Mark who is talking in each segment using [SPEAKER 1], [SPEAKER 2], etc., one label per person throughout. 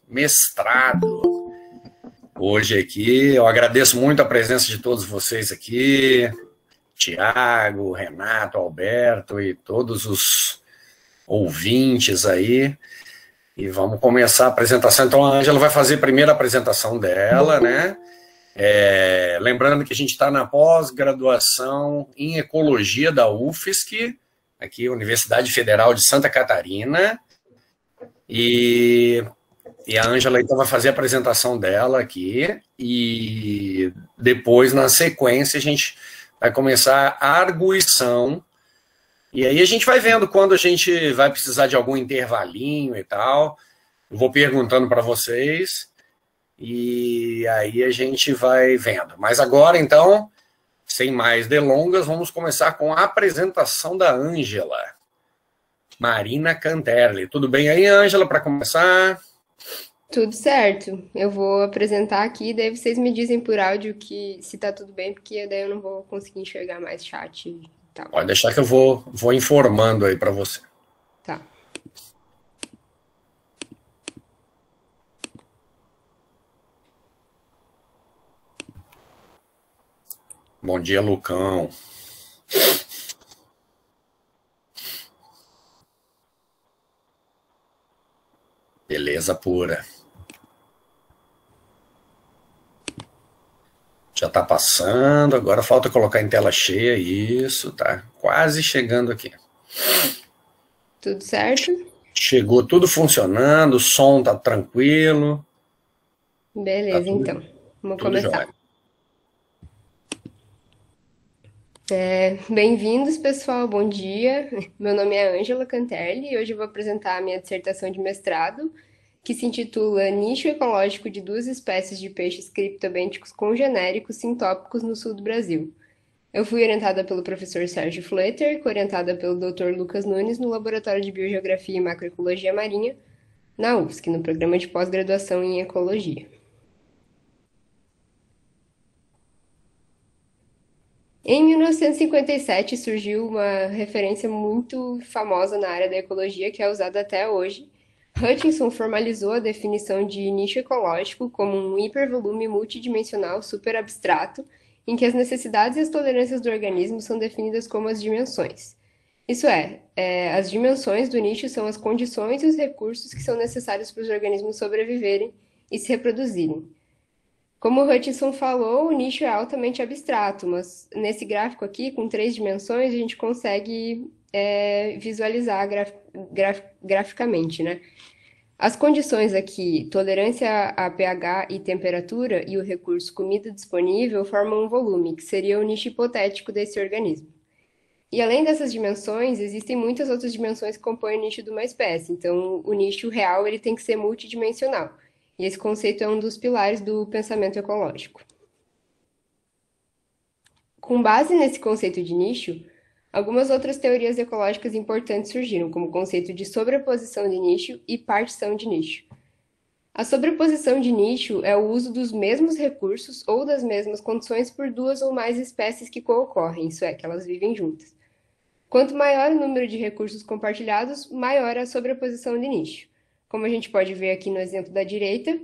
[SPEAKER 1] mestrado. Hoje aqui, eu agradeço muito a presença de todos vocês aqui, Tiago, Renato, Alberto e todos os ouvintes aí. E vamos começar a apresentação. Então, a Ângela vai fazer a primeira apresentação dela, né? Lembrando que a gente está na pós-graduação em Ecologia da UFSC, aqui, Universidade Federal de Santa Catarina. E a Ângela então vai fazer a apresentação dela aqui. E depois, na sequência, a gente vai começar a arguição. E aí a gente vai vendo quando a gente vai precisar de algum intervalinho e tal. Eu vou perguntando para vocês e aí a gente vai vendo. Mas agora, então, sem mais delongas, vamos começar com a apresentação da Ângela. Marina Canterli. Tudo bem aí, Ângela, para começar?
[SPEAKER 2] Tudo certo. Eu vou apresentar aqui, daí vocês me dizem por áudio que se tá tudo bem, porque daí eu não vou conseguir enxergar mais chat e tal.
[SPEAKER 1] Pode deixar que eu vou informando aí para você.
[SPEAKER 2] Tá.
[SPEAKER 1] Bom dia, Lucão. Beleza pura. Já está passando, agora falta colocar em tela cheia, isso, tá quase chegando aqui.
[SPEAKER 2] Tudo certo?
[SPEAKER 1] Chegou tudo funcionando, o som tá tranquilo.
[SPEAKER 2] Beleza, tá então. Vamos começar. Bem-vindos, pessoal, bom dia. Meu nome é Ângela Canterli e hoje eu vou apresentar a minha dissertação de mestrado, que se intitula Nicho Ecológico de duas espécies de peixes criptobênticos congenéricos sintópicos no sul do Brasil. Eu fui orientada pelo professor Sérgio Fletter, orientada pelo Dr. Lucas Nunes no Laboratório de Biogeografia e Macroecologia Marinha, na UFSC, no programa de pós-graduação em Ecologia. Em 1957 surgiu uma referência muito famosa na área da ecologia, que é usada até hoje. Hutchinson formalizou a definição de nicho ecológico como um hipervolume multidimensional superabstrato, em que as necessidades e as tolerâncias do organismo são definidas como as dimensões. Isso as dimensões do nicho são as condições e os recursos que são necessários para os organismos sobreviverem e se reproduzirem. Como o Hutchinson falou, o nicho é altamente abstrato, mas nesse gráfico aqui, com 3 dimensões, a gente consegue visualizar graficamente, né? As condições aqui, tolerância a pH e temperatura e o recurso comida disponível formam um volume, que seria o nicho hipotético desse organismo. E além dessas dimensões, existem muitas outras dimensões que compõem o nicho de uma espécie. Então, o nicho real ele tem que ser multidimensional. E esse conceito é um dos pilares do pensamento ecológico. Com base nesse conceito de nicho, algumas outras teorias ecológicas importantes surgiram, como o conceito de sobreposição de nicho e partição de nicho. A sobreposição de nicho é o uso dos mesmos recursos ou das mesmas condições por duas ou mais espécies que coocorrem, isso é, que elas vivem juntas. Quanto maior o número de recursos compartilhados, maior a sobreposição de nicho. Como a gente pode ver aqui no exemplo da direita,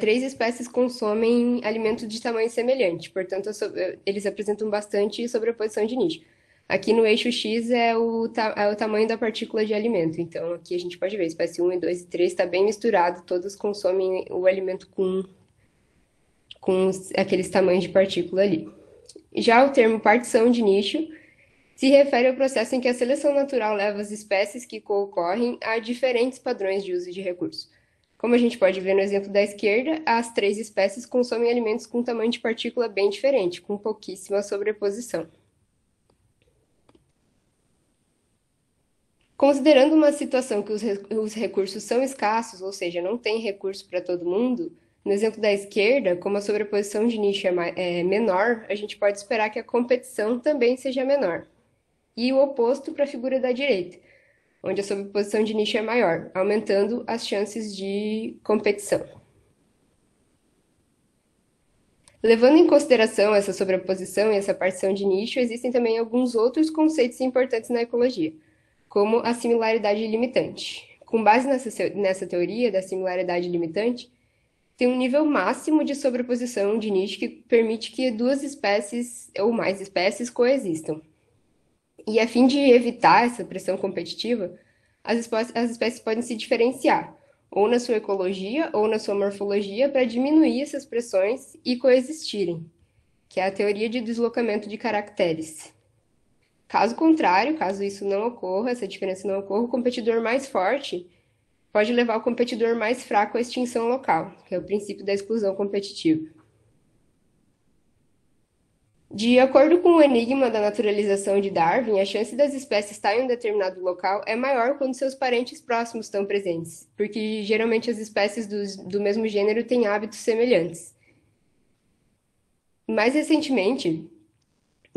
[SPEAKER 2] 3 espécies consomem alimentos de tamanho semelhante, portanto, eles apresentam bastante sobreposição de nicho. Aqui no eixo X é o tamanho da partícula de alimento, então aqui a gente pode ver, espécie 1, 2 e 3 está bem misturado, todas consomem o alimento com aqueles tamanhos de partícula ali. Já o termo partição de nicho se refere ao processo em que a seleção natural leva as espécies que concorrem a diferentes padrões de uso de recursos. Como a gente pode ver no exemplo da esquerda, as 3 espécies consomem alimentos com tamanho de partícula bem diferente, com pouquíssima sobreposição. Considerando uma situação que os recursos são escassos, ou seja, não tem recurso para todo mundo, no exemplo da esquerda, como a sobreposição de nicho é menor, a gente pode esperar que a competição também seja menor. E o oposto para a figura da direita, onde a sobreposição de nicho é maior, aumentando as chances de competição. Levando em consideração essa sobreposição e essa partição de nicho, existem também alguns outros conceitos importantes na ecologia, como a similaridade limitante. Com base nessa teoria da similaridade limitante, tem um nível máximo de sobreposição de nicho que permite que duas espécies ou mais espécies coexistam. E a fim de evitar essa pressão competitiva, as espécies podem se diferenciar, ou na sua ecologia ou na sua morfologia, para diminuir essas pressões e coexistirem, que é a teoria de deslocamento de caracteres. Caso contrário, caso isso não ocorra, essa diferença não ocorra, o competidor mais forte pode levar o competidor mais fraco à extinção local, que é o princípio da exclusão competitiva. De acordo com o enigma da naturalização de Darwin, a chance das espécies estarem em um determinado local é maior quando seus parentes próximos estão presentes, porque geralmente as espécies do mesmo gênero têm hábitos semelhantes. Mais recentemente,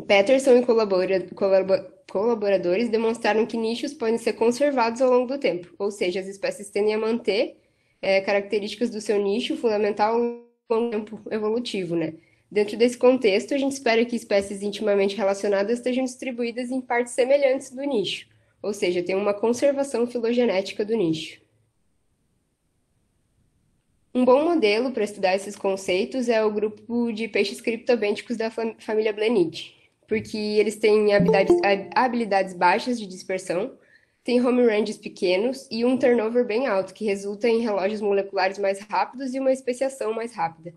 [SPEAKER 2] Peterson e colaboradores demonstraram que nichos podem ser conservados ao longo do tempo, ou seja, as espécies tendem a manter características do seu nicho fundamental ao longo do tempo evolutivo, né? Dentro desse contexto, a gente espera que espécies intimamente relacionadas estejam distribuídas em partes semelhantes do nicho, ou seja, tem uma conservação filogenética do nicho. Um bom modelo para estudar esses conceitos é o grupo de peixes criptobênticos da família Blenidae, porque eles têm habilidades baixas de dispersão, têm home ranges pequenos e um turnover bem alto, que resulta em relógios moleculares mais rápidos e uma especiação mais rápida.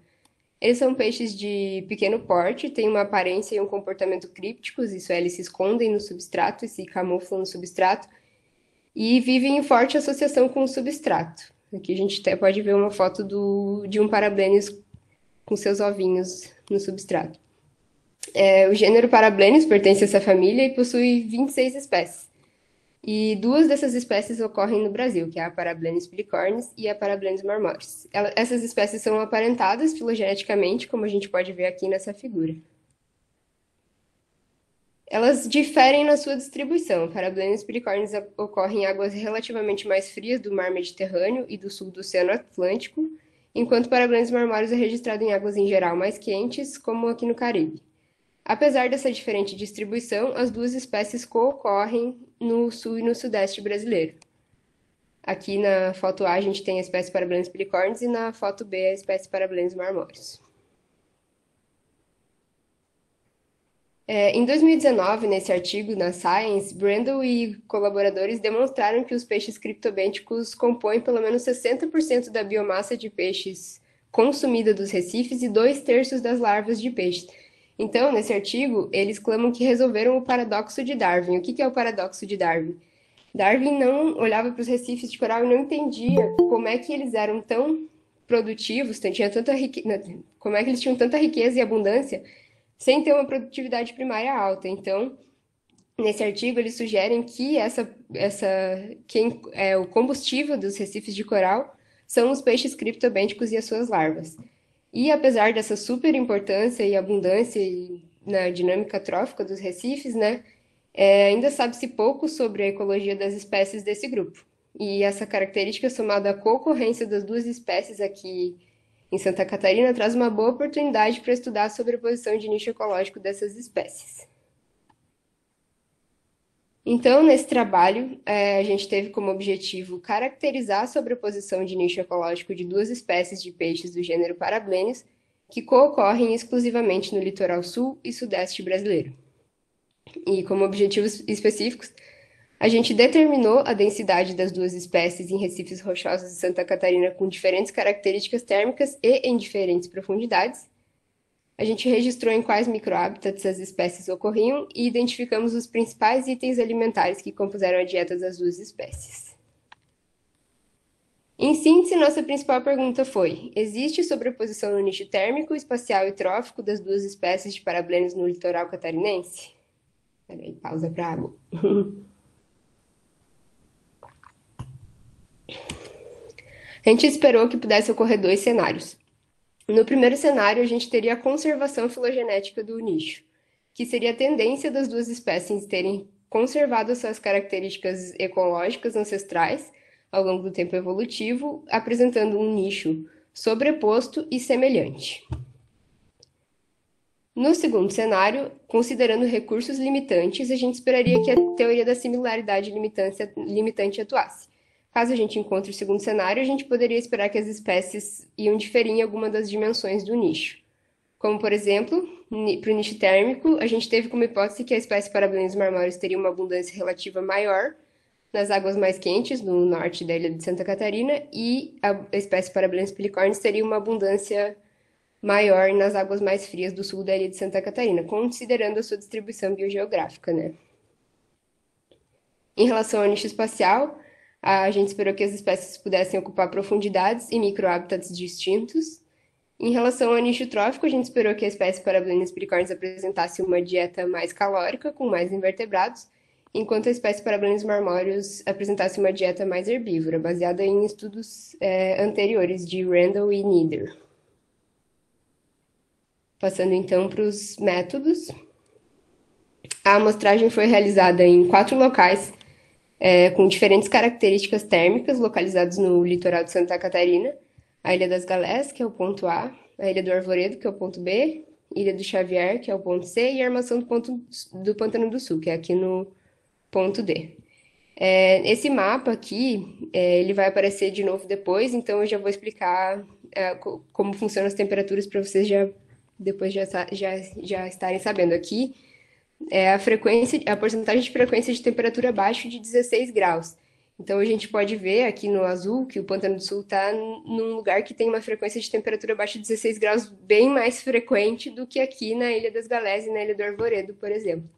[SPEAKER 2] Eles são peixes de pequeno porte, têm uma aparência e um comportamento crípticos, isso é, eles se escondem no substrato e se camuflam no substrato, e vivem em forte associação com o substrato. Aqui a gente até pode ver uma foto de um Parablenius com seus ovinhos no substrato. O gênero Parablenius pertence a essa família e possui 26 espécies. E duas dessas espécies ocorrem no Brasil, que é a Parablenius pilicornis e a Parablenius marmoris. Essas espécies são aparentadas filogeneticamente, como a gente pode ver aqui nessa figura. Elas diferem na sua distribuição. Parablenius pilicornis ocorre em águas relativamente mais frias do mar Mediterrâneo e do sul do Oceano Atlântico, enquanto Parablenius marmoris é registrado em águas em geral mais quentes, como aqui no Caribe. Apesar dessa diferente distribuição, as duas espécies co-ocorrem no sul e no sudeste brasileiro. Aqui na foto A a gente tem a espécie Parablenius pilicornis e na foto B a espécie Parablenius marmoris. Em 2019, nesse artigo na Science, Brandel e colaboradores demonstraram que os peixes criptobênticos compõem pelo menos 60% da biomassa de peixes consumida dos recifes e 2/3 das larvas de peixes. Então, nesse artigo, eles clamam que resolveram o paradoxo de Darwin. O que é o paradoxo de Darwin? Darwin não olhava para os recifes de coral e não entendia como é que eles eram tão produtivos, como é que eles tinham tanta riqueza e abundância sem ter uma produtividade primária alta. Então, nesse artigo, eles sugerem que o combustível dos recifes de coral são os peixes criptobênticos e as suas larvas. E apesar dessa super importância e abundância na dinâmica trófica dos recifes, né, ainda sabe-se pouco sobre a ecologia das espécies desse grupo. E essa característica, somada à concorrência das duas espécies aqui em Santa Catarina, traz uma boa oportunidade para estudar a sobreposição de nicho ecológico dessas espécies. Então, nesse trabalho, a gente teve como objetivo caracterizar a sobreposição de nicho ecológico de duas espécies de peixes do gênero Parablenius, que co-ocorrem exclusivamente no litoral sul e sudeste brasileiro. E como objetivos específicos, a gente determinou a densidade das duas espécies em recifes rochosos de Santa Catarina com diferentes características térmicas e em diferentes profundidades. A gente registrou em quais microhábitats as espécies ocorriam e identificamos os principais itens alimentares que compuseram a dieta das duas espécies. Em síntese, nossa principal pergunta foi: existe sobreposição no nicho térmico, espacial e trófico das duas espécies de Parablenius no litoral catarinense? Peraí, pausa para água. A gente esperou que pudesse ocorrer dois cenários. No primeiro cenário, a gente teria a conservação filogenética do nicho, que seria a tendência das duas espécies terem conservado suas características ecológicas ancestrais ao longo do tempo evolutivo, apresentando um nicho sobreposto e semelhante. No segundo cenário, considerando recursos limitantes, a gente esperaria que a teoria da similaridade limitante atuasse. Caso a gente encontre o segundo cenário, a gente poderia esperar que as espécies iam diferir em alguma das dimensões do nicho. Como, por exemplo, para o nicho térmico, a gente teve como hipótese que a espécie Parablenus marmoris teria uma abundância relativa maior nas águas mais quentes, no norte da ilha de Santa Catarina, e a espécie Parablenus pilicornis teria uma abundância maior nas águas mais frias do sul da ilha de Santa Catarina, considerando a sua distribuição biogeográfica, né? Em relação ao nicho espacial, a gente esperou que as espécies pudessem ocupar profundidades e microhábitats distintos. Em relação ao nicho trófico, a gente esperou que a espécie Parablenus pilicornis apresentasse uma dieta mais calórica, com mais invertebrados, enquanto a espécie Parablenus marmorius apresentasse uma dieta mais herbívora, baseada em estudos anteriores de Randall e Nieder. Passando então para os métodos. A amostragem foi realizada em 4 locais com diferentes características térmicas, localizados no litoral de Santa Catarina: a Ilha das Galés, que é o ponto A, a Ilha do Arvoredo, que é o ponto B, Ilha do Xavier, que é o ponto C, e a Armação do Pântano do Sul, que é aqui no ponto D. Esse mapa aqui, ele vai aparecer de novo depois, então eu já vou explicar como funcionam as temperaturas para vocês depois já estarem sabendo. Aqui é a porcentagem de frequência de temperatura abaixo de 16 graus. Então a gente pode ver aqui no azul que o Pântano do Sul está num lugar que tem uma frequência de temperatura abaixo de 16 graus bem mais frequente do que aqui na Ilha das Galés e na Ilha do Arvoredo, por exemplo.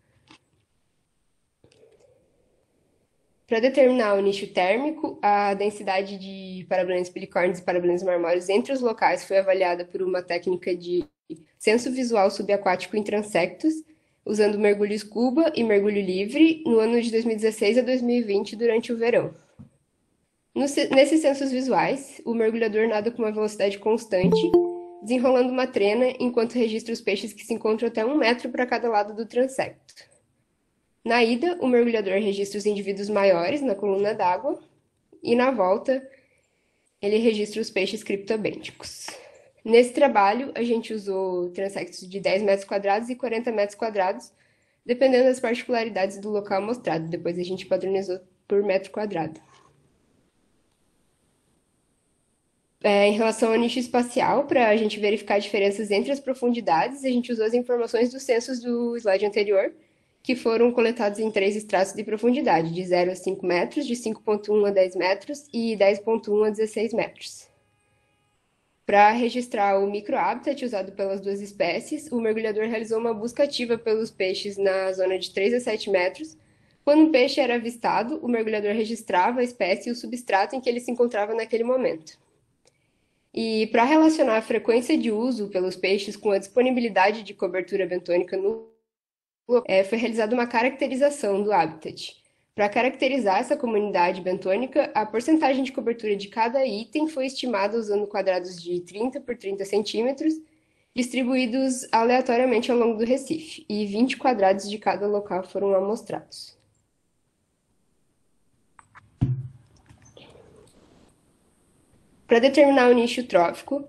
[SPEAKER 2] Para determinar o nicho térmico, a densidade de Parablenus pilicornis e Parablenus marmorius entre os locais foi avaliada por uma técnica de senso visual subaquático em transectos, usando mergulho scuba e mergulho livre no ano de 2016 a 2020 durante o verão. Nesses censos visuais, o mergulhador nada com uma velocidade constante, desenrolando uma trena enquanto registra os peixes que se encontram até 1 metro para cada lado do transecto. Na ida, o mergulhador registra os indivíduos maiores na coluna d'água e na volta ele registra os peixes criptobênticos. Nesse trabalho, a gente usou transectos de 10 metros quadrados e 40 metros quadrados, dependendo das particularidades do local mostrado. Depois a gente padronizou por metro quadrado. Em relação ao nicho espacial, para a gente verificar diferenças entre as profundidades, a gente usou as informações dos censos do slide anterior, que foram coletados em 3 estratos de profundidade, de 0 a 5 metros, de 5,1 a 10 metros e 10,1 a 16 metros. Para registrar o microhabitat usado pelas duas espécies, o mergulhador realizou uma busca ativa pelos peixes na zona de 3 a 7 metros. Quando um peixe era avistado, o mergulhador registrava a espécie e o substrato em que ele se encontrava naquele momento. E para relacionar a frequência de uso pelos peixes com a disponibilidade de cobertura bentônica foi realizada uma caracterização do habitat. Para caracterizar essa comunidade bentônica, a porcentagem de cobertura de cada item foi estimada usando quadrados de 30 por 30 centímetros, distribuídos aleatoriamente ao longo do Recife, e 20 quadrados de cada local foram amostrados. Para determinar o nicho trófico,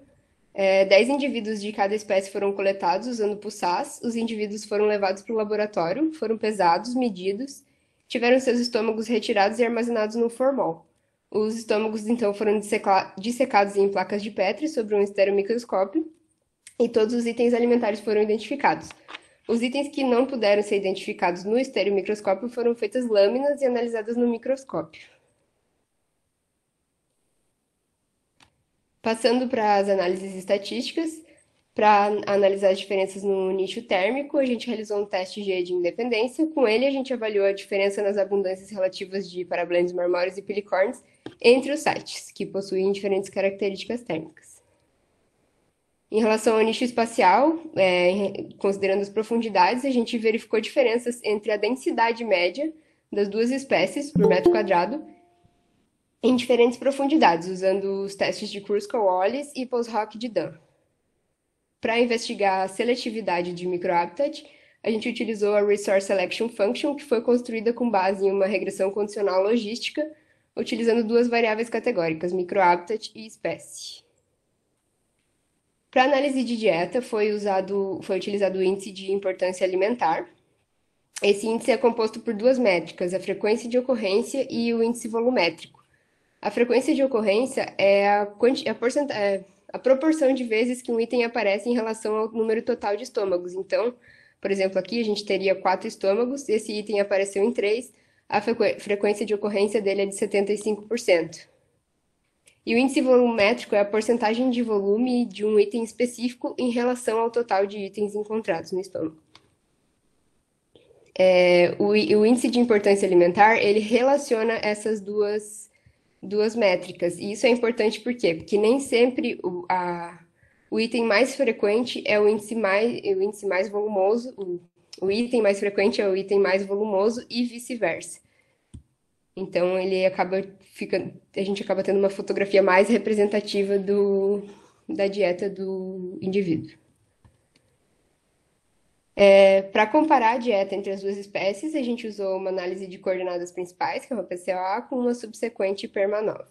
[SPEAKER 2] 10 indivíduos de cada espécie foram coletados usando pulsars. Os indivíduos foram levados para o laboratório, foram pesados, medidos, tiveram seus estômagos retirados e armazenados no formol. Os estômagos, então, foram dissecados em placas de Petri sobre um estereomicroscópio e todos os itens alimentares foram identificados. Os itens que não puderam ser identificados no estereomicroscópio foram feitas lâminas e analisadas no microscópio. Passando para as análises estatísticas, para analisar as diferenças no nicho térmico, a gente realizou um teste G de independência. Com ele, a gente avaliou a diferença nas abundâncias relativas de Parablenus marmorius e pilicornis entre os sites, que possuem diferentes características térmicas. Em relação ao nicho espacial, considerando as profundidades, a gente verificou diferenças entre a densidade média das duas espécies por metro quadrado em diferentes profundidades, usando os testes de Kruskal-Wallis e Post-Hoc de Dunn. Para investigar a seletividade de microhabitat, a gente utilizou a Resource Selection Function, que foi construída com base em uma regressão condicional logística, utilizando duas variáveis categóricas, microhabitat e espécie. Para análise de dieta, foi utilizado o índice de importância alimentar. Esse índice é composto por duas métricas, a frequência de ocorrência e o índice volumétrico. A frequência de ocorrência é a proporção de vezes que um item aparece em relação ao número total de estômagos. Então, por exemplo, aqui a gente teria 4 estômagos, esse item apareceu em 3, a frequência de ocorrência dele é de 75%. E o índice volumétrico é a porcentagem de volume de um item específico em relação ao total de itens encontrados no estômago. O índice de importância alimentar, ele relaciona essas duas métricas. E isso é importante por quê? Porque nem sempre o item mais frequente é o índice mais volumoso, o item mais frequente é o item mais volumoso e vice-versa. Então a gente acaba tendo uma fotografia mais representativa da dieta do indivíduo. Para comparar a dieta entre as duas espécies, a gente usou uma análise de coordenadas principais, que é uma PCOA, com uma subsequente PERMA-9.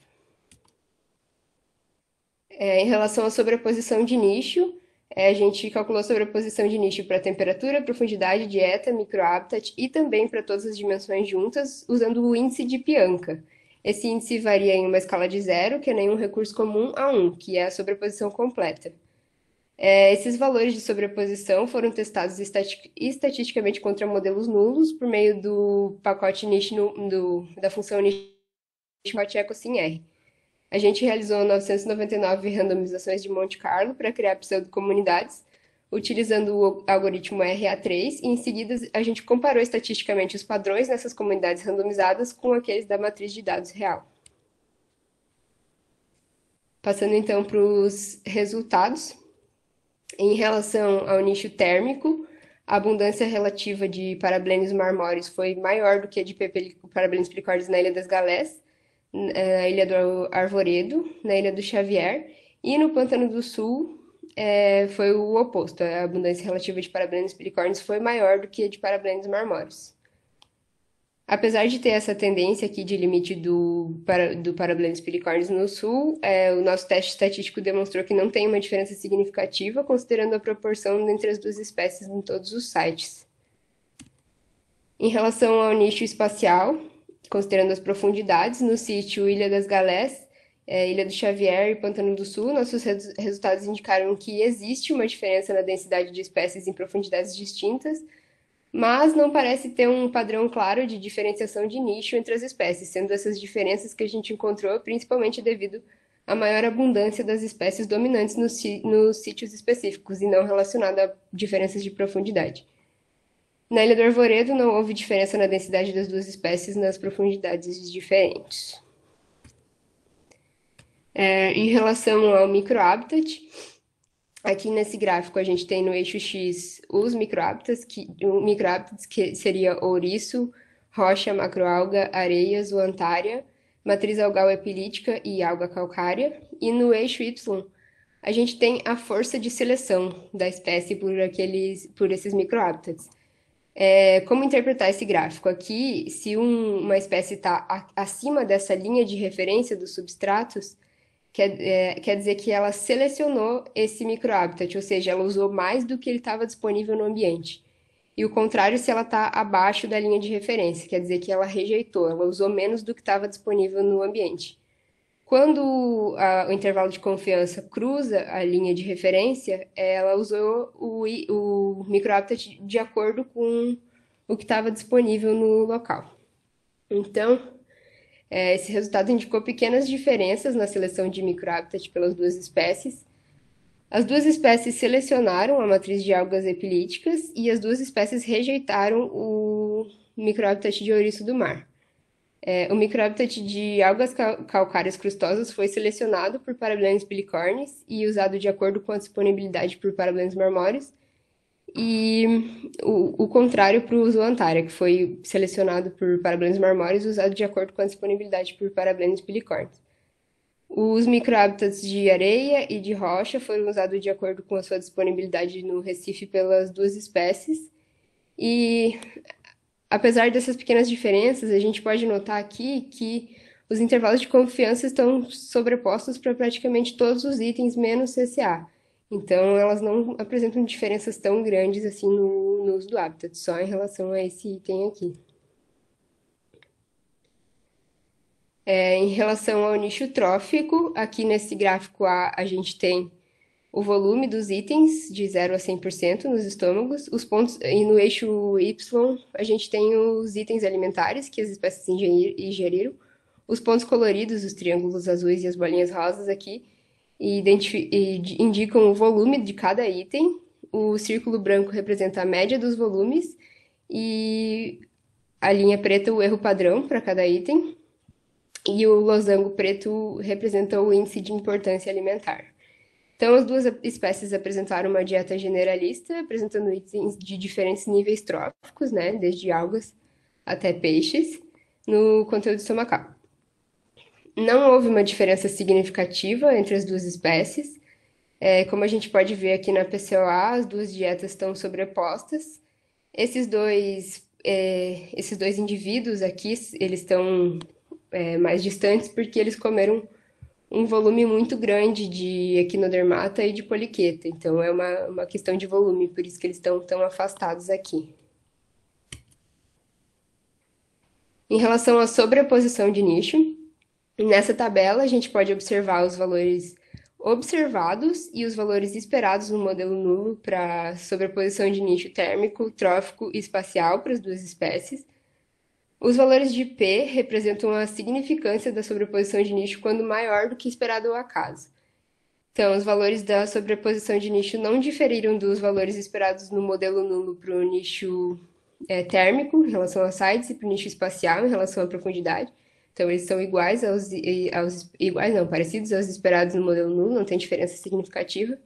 [SPEAKER 2] Em relação à sobreposição de nicho, a gente calculou a sobreposição de nicho para temperatura, profundidade, dieta, microhabitat e também para todas as dimensões juntas, usando o índice de Pianka. Esse índice varia em uma escala de 0, que é nenhum recurso comum, a 1, que é a sobreposição completa. Esses valores de sobreposição foram testados estatisticamente contra modelos nulos por meio do pacote niche da função niche pacote EcoSim-R. A gente realizou 999 randomizações de Monte Carlo para criar pseudo-comunidades, utilizando o algoritmo RA3, e em seguida a gente comparou estatisticamente os padrões nessas comunidades randomizadas com aqueles da matriz de dados real. Passando então para os resultados. Em relação ao nicho térmico, a abundância relativa de Parablenes marmóreos foi maior do que a de Parablenes pelicordes na Ilha das Galés, na Ilha do Arvoredo, na Ilha do Xavier, e no Pântano do Sul foi o oposto. A abundância relativa de Parablenes pelicordes foi maior do que a de Parablenes marmóreos. Apesar de ter essa tendência aqui de limite do Parablenes pelicornis no sul, o nosso teste estatístico demonstrou que não tem uma diferença significativa, considerando a proporção entre as duas espécies em todos os sites. Em relação ao nicho espacial, considerando as profundidades, no sítio Ilha das Galés, Ilha do Xavier e Pântano do Sul, nossos resultados indicaram que existe uma diferença na densidade de espécies em profundidades distintas, mas não parece ter um padrão claro de diferenciação de nicho entre as espécies, sendo essas diferenças que a gente encontrou principalmente devido à maior abundância das espécies dominantes nos sítios específicos e não relacionada a diferenças de profundidade. Na Ilha do Arvoredo não houve diferença na densidade das duas espécies nas profundidades diferentes. Em relação ao microhabitat, aqui nesse gráfico a gente tem no eixo X os microhábitats, que seria ouriço, rocha, macroalga, areia, zoantária, matriz algal epilítica e alga calcária. E no eixo Y a gente tem a força de seleção da espécie por esses microhábitats. Como interpretar esse gráfico? Aqui, se uma espécie está acima dessa linha de referência dos substratos, quer dizer que ela selecionou esse microhabitat, ou seja, ela usou mais do que ele estava disponível no ambiente. E o contrário, se ela está abaixo da linha de referência, quer dizer que ela rejeitou, ela usou menos do que estava disponível no ambiente. Quando o intervalo de confiança cruza a linha de referência, ela usou o microhabitat de acordo com o que estava disponível no local. Então, esse resultado indicou pequenas diferenças na seleção de microhabitat pelas duas espécies. As duas espécies selecionaram a matriz de algas epilíticas e as duas espécies rejeitaram o microhabitat de ouriço do mar. O microhabitat de algas calcárias crustosas foi selecionado por Parablenes pelicornis e usado de acordo com a disponibilidade por Parablenes marmóreos, e o contrário para o zoantária, que foi selecionado por Parablenes marmóreos e usado de acordo com a disponibilidade por Parablenes pelicornis. Os microhabitats de areia e de rocha foram usados de acordo com a sua disponibilidade no Recife pelas duas espécies, e apesar dessas pequenas diferenças, a gente pode notar aqui que os intervalos de confiança estão sobrepostos para praticamente todos os itens, menos CCA. Então, elas não apresentam diferenças tão grandes assim no uso do habitat, só em relação a esse item aqui. Em relação ao nicho trófico, aqui nesse gráfico A gente tem o volume dos itens de 0 a 100% nos estômagos, os pontos, e no eixo Y a gente tem os itens alimentares que as espécies ingeriram, os pontos coloridos, os triângulos azuis e as bolinhas rosas aqui, indicam o volume de cada item, o círculo branco representa a média dos volumes e a linha preta o erro padrão para cada item, e o losango preto representa o índice de importância alimentar. Então, as duas espécies apresentaram uma dieta generalista, apresentando itens de diferentes níveis tróficos, né, desde algas até peixes, no conteúdo estomacal. Não houve uma diferença significativa entre as duas espécies. Como a gente pode ver aqui na PCOA, as duas dietas estão sobrepostas. Esses dois indivíduos aqui, eles estão mais distantes porque eles comeram um volume muito grande de equinodermata e de poliqueta. Então, é uma questão de volume, por isso que eles estão tão afastados aqui. Em relação à sobreposição de nicho, nessa tabela a gente pode observar os valores observados e os valores esperados no modelo nulo para sobreposição de nicho térmico, trófico e espacial para as duas espécies. Os valores de P representam a significância da sobreposição de nicho quando maior do que esperado ao acaso. Então, os valores da sobreposição de nicho não diferiram dos valores esperados no modelo nulo para o nicho térmico, em relação a sites, e para o nicho espacial, em relação à profundidade. Então, eles são parecidos aos esperados no modelo nulo, não tem diferença significativa.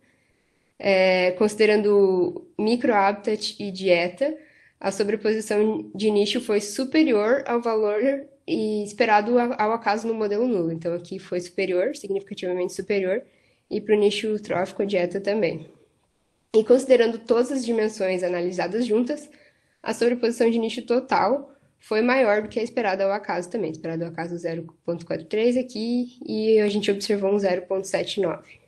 [SPEAKER 2] Considerando microhabitat e dieta, a sobreposição de nicho foi superior ao valor esperado ao acaso no modelo nulo. Então, aqui foi superior, significativamente superior, e para o nicho trófico, a dieta também. E considerando todas as dimensões analisadas juntas, a sobreposição de nicho total foi maior do que a esperada ao acaso também. Esperado ao acaso 0,43 aqui, e a gente observou um 0,79.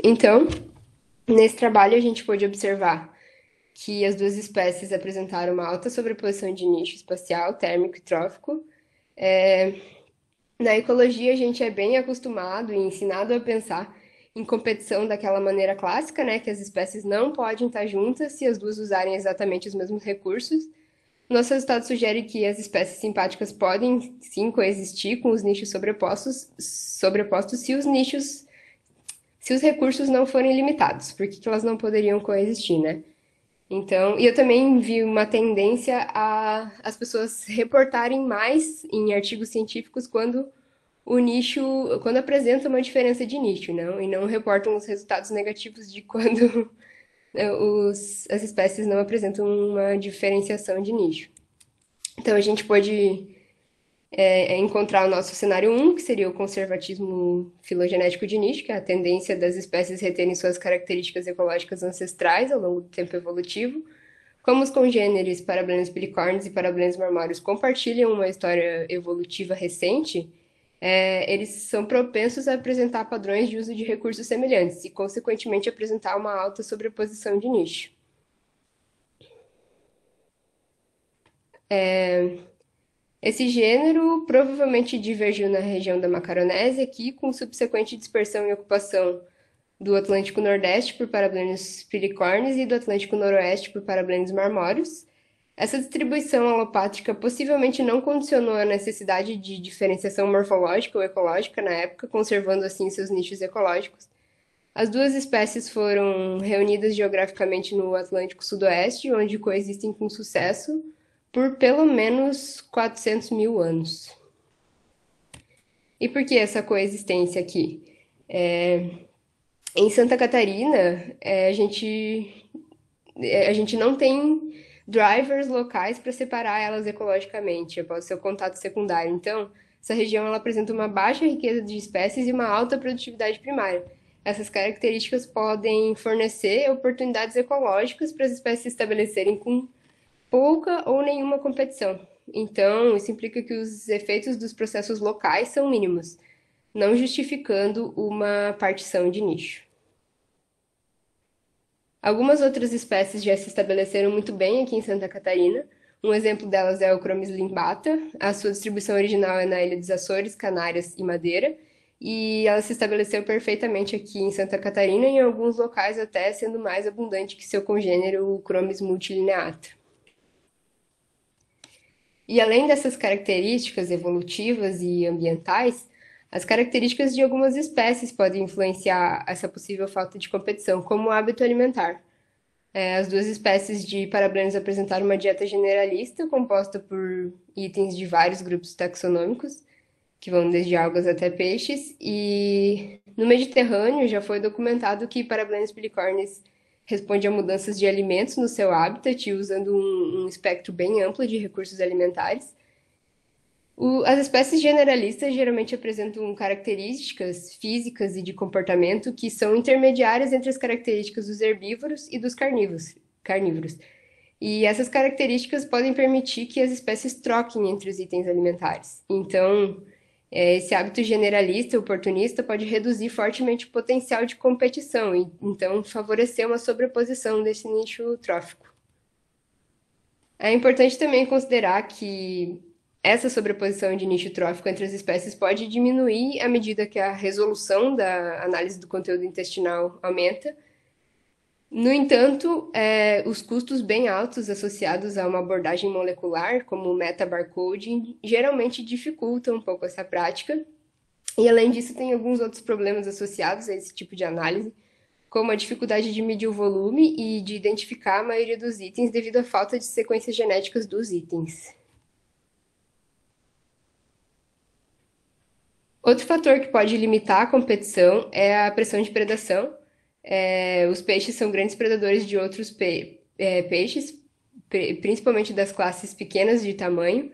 [SPEAKER 2] Então, nesse trabalho a gente pôde observar que as duas espécies apresentaram uma alta sobreposição de nicho espacial, térmico e trófico. Na ecologia a gente é bem acostumado e ensinado a pensar em competição daquela maneira clássica, né, que as espécies não podem estar juntas se as duas usarem exatamente os mesmos recursos. Nosso resultado sugere que as espécies simpáticas podem sim coexistir com os nichos sobrepostos se os recursos não forem limitados. Por que elas não poderiam coexistir, né? Então, e eu também vi uma tendência a as pessoas reportarem mais em artigos científicos quando apresenta uma diferença de nicho, não? E não reportam os resultados negativos de quando as espécies não apresentam uma diferenciação de nicho. Então, a gente pode encontrar o nosso cenário 1, que seria o conservatismo filogenético de nicho, que é a tendência das espécies reterem suas características ecológicas ancestrais ao longo do tempo evolutivo. Como os congêneres Parablenus pilicornis e Parablenus marmorius compartilham uma história evolutiva recente, eles são propensos a apresentar padrões de uso de recursos semelhantes e, consequentemente, apresentar uma alta sobreposição de nicho. Esse gênero provavelmente divergiu na região da Macaronésia, aqui, com subsequente dispersão e ocupação do Atlântico Nordeste por Parablenus pilicornis e do Atlântico Noroeste por Parablenus marmorius. Essa distribuição alopátrica possivelmente não condicionou a necessidade de diferenciação morfológica ou ecológica na época, conservando assim seus nichos ecológicos. As duas espécies foram reunidas geograficamente no Atlântico Sudoeste, onde coexistem com sucesso por pelo menos 400 mil anos. E por que essa coexistência aqui? Em Santa Catarina, a gente não tem drivers locais para separar elas ecologicamente, após seu contato secundário. Então, essa região ela apresenta uma baixa riqueza de espécies e uma alta produtividade primária. Essas características podem fornecer oportunidades ecológicas para as espécies se estabelecerem com pouca ou nenhuma competição. Então, isso implica que os efeitos dos processos locais são mínimos, não justificando uma partição de nicho. Algumas outras espécies já se estabeleceram muito bem aqui em Santa Catarina. Um exemplo delas é o Chromis limbata. A sua distribuição original é na Ilha dos Açores, Canárias e Madeira. E ela se estabeleceu perfeitamente aqui em Santa Catarina, em alguns locais até sendo mais abundante que seu congênero, o Chromis multilineata. E além dessas características evolutivas e ambientais, as características de algumas espécies podem influenciar essa possível falta de competição, como o hábito alimentar. As duas espécies de parablenes apresentaram uma dieta generalista, composta por itens de vários grupos taxonômicos, que vão desde algas até peixes, e no Mediterrâneo já foi documentado que Parablenis pilicornis responde a mudanças de alimentos no seu habitat, usando um espectro bem amplo de recursos alimentares. As espécies generalistas geralmente apresentam características físicas e de comportamento que são intermediárias entre as características dos herbívoros e dos carnívoros. E essas características podem permitir que as espécies troquem entre os itens alimentares. Então, esse hábito generalista, oportunista, pode reduzir fortemente o potencial de competição e, então, favorecer uma sobreposição desse nicho trófico. É importante também considerar que essa sobreposição de nicho trófico entre as espécies pode diminuir à medida que a resolução da análise do conteúdo intestinal aumenta. No entanto, os custos bem altos associados a uma abordagem molecular, como o metabarcoding, geralmente dificultam um pouco essa prática. E, além disso, tem alguns outros problemas associados a esse tipo de análise, como a dificuldade de medir o volume e de identificar a maioria dos itens devido à falta de sequências genéticas dos itens. Outro fator que pode limitar a competição é a pressão de predação. Os peixes são grandes predadores de outros peixes, principalmente das classes pequenas de tamanho,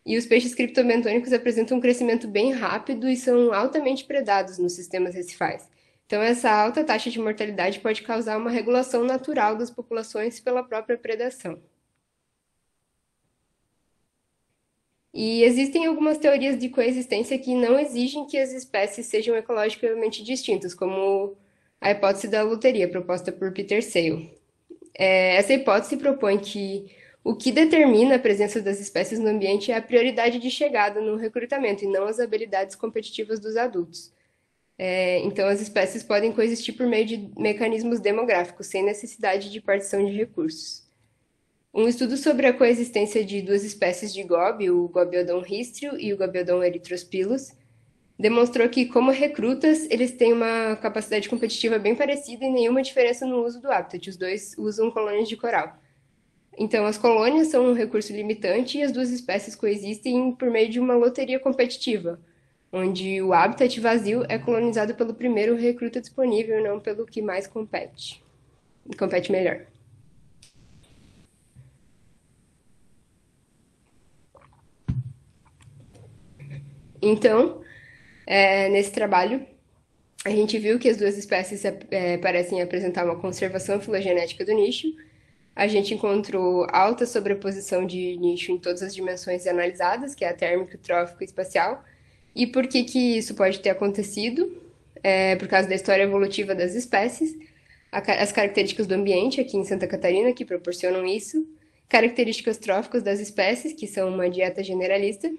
[SPEAKER 2] e os peixes criptobentônicos apresentam um crescimento bem rápido e são altamente predados nos sistemas recifais. Então, essa alta taxa de mortalidade pode causar uma regulação natural das populações pela própria predação. E existem algumas teorias de coexistência que não exigem que as espécies sejam ecologicamente distintas, como a hipótese da loteria, proposta por Peter Sale. Essa hipótese propõe que o que determina a presença das espécies no ambiente é a prioridade de chegada no recrutamento e não as habilidades competitivas dos adultos. Então, as espécies podem coexistir por meio de mecanismos demográficos, sem necessidade de partição de recursos. Um estudo sobre a coexistência de duas espécies de gobe, o Gobiodon ristrio e o Gobiodon erythrospilus, demonstrou que, como recrutas, eles têm uma capacidade competitiva bem parecida e nenhuma diferença no uso do habitat. Os dois usam colônias de coral. Então, as colônias são um recurso limitante e as duas espécies coexistem por meio de uma loteria competitiva, onde o habitat vazio é colonizado pelo primeiro recruta disponível, não pelo que mais compete melhor. Então, nesse trabalho, a gente viu que as duas espécies parecem apresentar uma conservação filogenética do nicho. A gente encontrou alta sobreposição de nicho em todas as dimensões analisadas, que é a térmica, trófico e espacial. E por que isso pode ter acontecido? Por causa da história evolutiva das espécies, as características do ambiente aqui em Santa Catarina, que proporcionam isso, características tróficas das espécies, que são uma dieta generalista,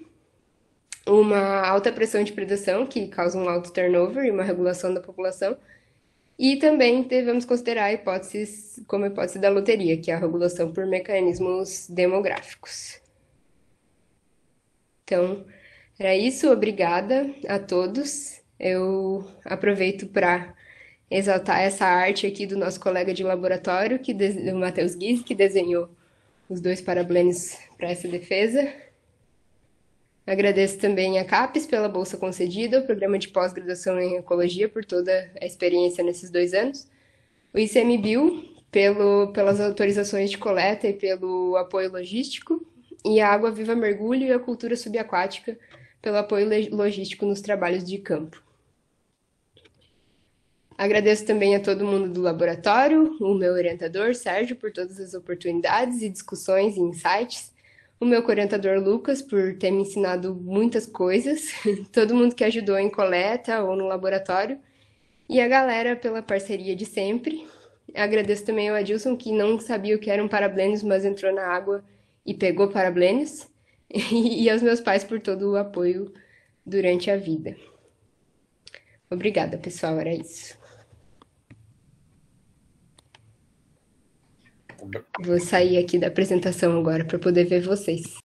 [SPEAKER 2] uma alta pressão de predação, que causa um alto turnover e uma regulação da população, e também devemos considerar a hipótese como a hipótese da loteria, que é a regulação por mecanismos demográficos. Então, era isso. Obrigada a todos. Eu aproveito para exaltar essa arte aqui do nosso colega de laboratório, o Matheus Guise, que desenhou os dois parablenes para essa defesa. Agradeço também a CAPES pela bolsa concedida, o programa de pós-graduação em ecologia por toda a experiência nesses 2 anos, o ICMBio pelas autorizações de coleta e pelo apoio logístico, e a Água Viva Mergulho e a Cultura Subaquática pelo apoio logístico nos trabalhos de campo. Agradeço também a todo mundo do laboratório, o meu orientador, Sérgio, por todas as oportunidades e discussões e insights, o meu orientador Lucas, por ter me ensinado muitas coisas, todo mundo que ajudou em coleta ou no laboratório, e a galera pela parceria de sempre. Agradeço também ao Adilson, que não sabia o que era um parablênios, mas entrou na água e pegou parablênios. E aos meus pais por todo o apoio durante a vida. Obrigada, pessoal, era isso. Vou sair aqui da apresentação agora para poder ver vocês.